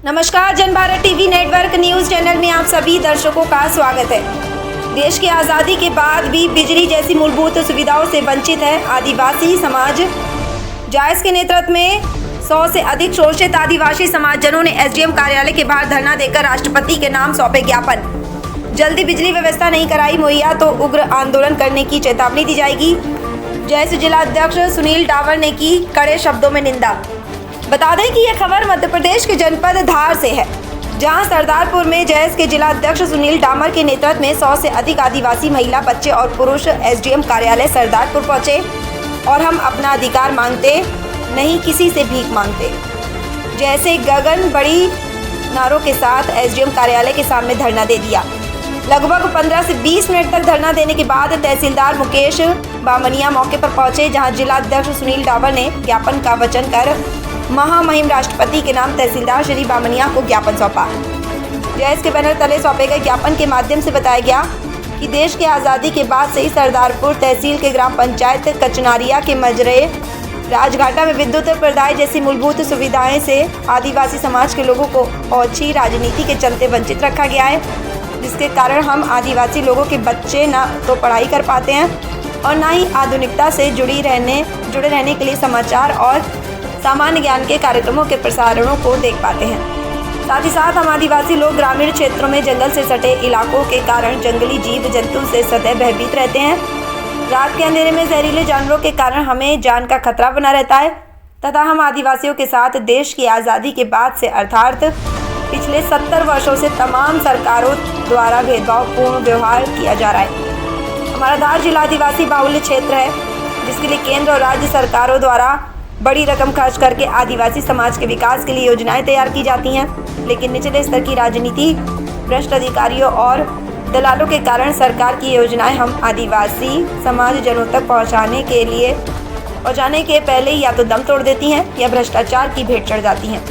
नमस्कार, जन Bharat TV network news channel में आप सभी दर्शकों का स्वागत है। देश की आज़ादी के बाद भी बिजली जैसी मूलभूत सुविधाओं से वंचित है आदिवासी समाज। जायज़ के नेतृत्व में 100 से अधिक शोषित आदिवासी समाजजनों ने एसडीएम कार्यालय के बाहर धरना देकर राष्ट्रपति के नाम सौंपे ज्ञापन। जल्दी बिजली व्यवस्था नहीं कराई मुहैया तो उग्र आंदोलन करने की चेतावनी दी जाएगी। जायज़ जिला अध्यक्ष सुनील डावर ने की कड़े शब्दों में निंदा। बता दें कि यह खबर मध्य प्रदेश के जनपद धार से है, जहां सरदारपुर में जायज़ के जिला अध्यक्ष सुनील डामर के नेतृत्व में 100 से अधिक आदिवासी महिला, बच्चे और पुरुष एसडीएम कार्यालय सरदारपुर पहुंचे और हम अपना अधिकार मांगते नहीं, किसी से भीख मांगते जैसे गगन बड़ी नारों के साथ एसडीएम कार्यालय के सामने धरना दे दिया। लगभग 15 से 20 मिनट तक धरना देने के बाद तहसीलदार मुकेश बामनिया मौके पर पहुंचे, जहां जिला अध्यक्ष सुनील डावर ने ज्ञापन का वचन कर महामहिम राष्ट्रपति के नाम तहसीलदार श्री बामनिया को ज्ञापन सौंपा। जायज़ के बैनर तले सौंपे गए ज्ञापन के माध्यम से बताया गया कि देश की आज़ादी के बाद से ही सरदारपुर तहसील के ग्राम पंचायत कचनारिया के मजरे राजघाटा में विद्युत प्रदाय जैसी मूलभूत सुविधाएं से आदिवासी समाज के लोगों को ओछी राजनीति के चलते वंचित रखा गया है, जिसके कारण हम आदिवासी लोगों के बच्चे न तो पढ़ाई कर पाते हैं और न ही आधुनिकता से जुड़े रहने के लिए समाचार और सामान्य ज्ञान के कार्यक्रमों के प्रसारणों को देख पाते हैं। साथ ही साथ हम आदिवासी लोग ग्रामीण क्षेत्रों में जंगल से सटे इलाकों के कारण जंगली जीव जंतु से सदैव भयभीत रहते हैं। रात के अंधेरे में जहरीले जानवरों के कारण हमें जान का खतरा बना रहता है तथा हम आदिवासियों के साथ देश की आज़ादी के बाद से अर्थात पिछले 70 वर्षों से तमाम सरकारों द्वारा भेदभावपूर्ण व्यवहार किया जा रहा है। हमारा धार जिला आदिवासी बाहुल्य क्षेत्र है, जिसके लिए केंद्र और राज्य सरकारों द्वारा बड़ी रकम खर्च करके आदिवासी समाज के विकास के लिए योजनाएं तैयार की जाती हैं, लेकिन निचले स्तर की राजनीति, भ्रष्ट अधिकारियों और दलालों के कारण सरकार की योजनाएं हम आदिवासी समाज जनों तक पहुंचाने के पहले या तो दम तोड़ देती हैं या भ्रष्टाचार की भेंट चढ़ जाती हैं।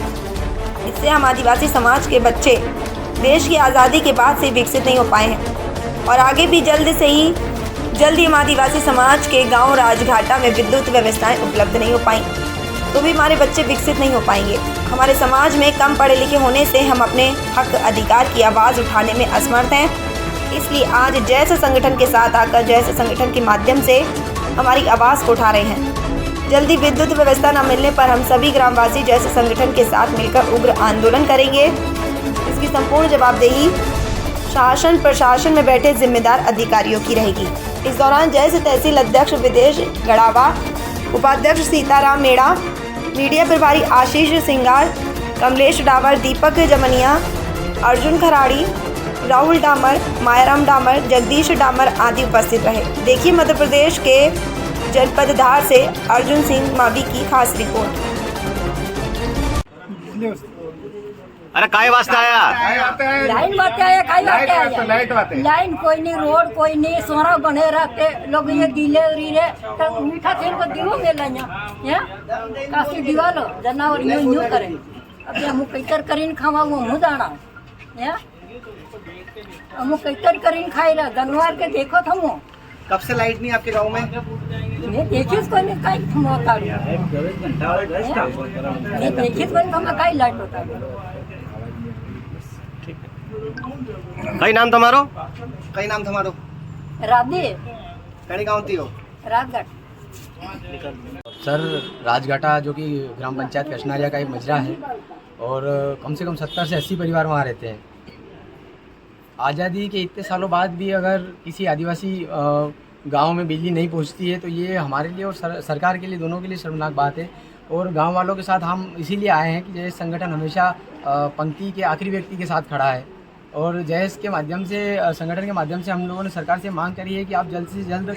इससे हम आदिवासी समाज के बच्चे देश की आज़ादी के बाद से विकसित नहीं हो पाए हैं और आगे भी जल्दी हम आदिवासी समाज के गांव राजघाटा में विद्युत व्यवस्थाएं उपलब्ध नहीं हो पाई तो भी हमारे बच्चे विकसित नहीं हो पाएंगे। हमारे समाज में कम पढ़े लिखे होने से हम अपने हक अधिकार की आवाज़ उठाने में असमर्थ हैं। इसलिए आज जैसे संगठन के साथ आकर जैसे संगठन के माध्यम से हमारी आवाज़ को उठा रहे हैं। जल्दी विद्युत व्यवस्था न मिलने पर हम सभी ग्रामवासी जैसे संगठन के साथ मिलकर उग्र आंदोलन करेंगे। इसकी संपूर्ण जवाबदेही शासन प्रशासन में बैठे जिम्मेदार अधिकारियों की रहेगी। इस दौरान जायज़ तहसील अध्यक्ष विदेश गढ़ावा, उपाध्यक्ष सीताराम मेड़ा, मीडिया प्रभारी आशीष सिंगार, कमलेश डावर, दीपक जमनिया, अर्जुन खराड़ी, राहुल डामर, मायाराम डामर, जगदीश डामर आदि उपस्थित रहे। देखिए मध्य प्रदेश के जनपद धार से अर्जुन सिंह मावी की खास रिपोर्ट। अरे काय वाजता आया लाइन बाते आया काई बाते आया लाइन कोई नहीं, रोड कोई नहीं, सोना बने रहते लोग ये गिले रीरे तो मीठा तेल को दियो मेला या कासी दिवालो जनावर यूं करे। अब हम कैटर करीन खावा वो मुंह दाना या हम कैटर करीन खाइला जानवर के देखो थमो। कब से लाइट नहीं आपके गांव में? मैं देखिस कोई नहीं काई थमो काड़ी मैं देखिस कोई थमो काई लाइट होता कई नाम तुम्हारो? राधे कड़ी गाँव थी हो? राजघाट। सर, राजघाटा जो कि ग्राम पंचायत कचनारिया का एक मजरा है और कम से कम 70 से 80 परिवार वहाँ रहते हैं। आज़ादी के इतने सालों बाद भी अगर किसी आदिवासी गांव में बिजली नहीं पहुंचती है तो ये हमारे लिए और सरकार के लिए, दोनों के लिए शर्मनाक बात है। और गांव वालों के साथ हम इसीलिए आए हैं कि जैसे संगठन हमेशा पंक्ति के आखिरी व्यक्ति के साथ खड़ा है और जैस के माध्यम से, संगठन के माध्यम से हम लोगों ने सरकार से मांग करी है कि आप जल्द से जल्द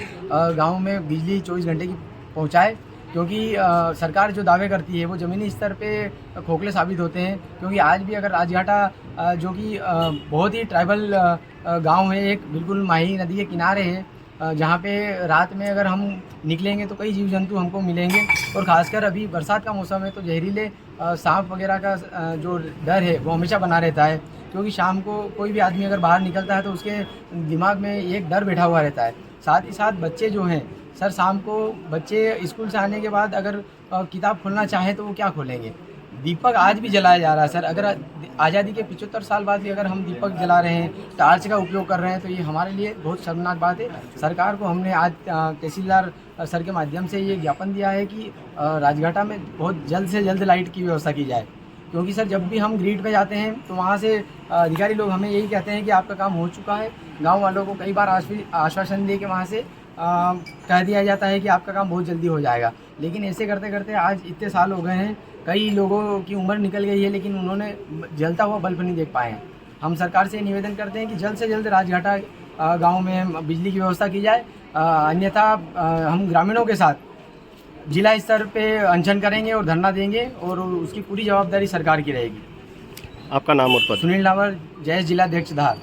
गांव में बिजली 24 घंटे की पहुंचाए, क्योंकि सरकार जो दावे करती है वो ज़मीनी स्तर पे खोखले साबित होते हैं। क्योंकि आज भी अगर राजघाटा जो कि बहुत ही ट्राइबल गांव है, एक बिल्कुल माही नदी के किनारे है, जहाँ पे रात में अगर हम निकलेंगे तो कई जीव जंतु हमको मिलेंगे और ख़ासकर अभी बरसात का मौसम है तो जहरीले सांप वगैरह का जो डर है वो हमेशा बना रहता है। क्योंकि शाम को कोई भी आदमी अगर बाहर निकलता है तो उसके दिमाग में एक डर बैठा हुआ रहता है। साथ ही साथ बच्चे जो हैं सर, शाम को बच्चे स्कूल से आने के बाद अगर किताब खोलना चाहें तो वो क्या खोलेंगे? दीपक आज भी जलाया जा रहा है सर। अगर आज़ादी के 75 साल बाद भी अगर हम दीपक जला रहे हैं, टार्च का उपयोग कर रहे हैं, तो ये हमारे लिए बहुत शर्मनाक बात है। सरकार को हमने आज तहसीलदार सर के माध्यम से ये ज्ञापन दिया है कि राजघाटा में बहुत जल्द से जल्द लाइट की व्यवस्था की जाए, क्योंकि सर जब भी हम ग्रिड पे जाते हैं तो वहाँ से अधिकारी लोग हमें यही कहते हैं कि आपका काम हो चुका है। गाँव वालों को कई बार आश्वासन दे के वहाँ से कह दिया जाता है कि आपका काम बहुत जल्दी हो जाएगा, लेकिन ऐसे करते करते आज इतने साल हो गए हैं, कई लोगों की उम्र निकल गई है, लेकिन उन्होंने जलता हुआ बल्ब नहीं देख पाए हैं। हम सरकार से निवेदन करते हैं कि जल्द से जल्द राजघाटा गांव में बिजली की व्यवस्था की जाए, अन्यथा हम ग्रामीणों के साथ जिला स्तर पे अनशन करेंगे और धरना देंगे और उसकी पूरी जवाबदारी सरकार की रहेगी। आपका नाम और पद? सुनील नावर, जयेश जिलाध्यक्ष धार।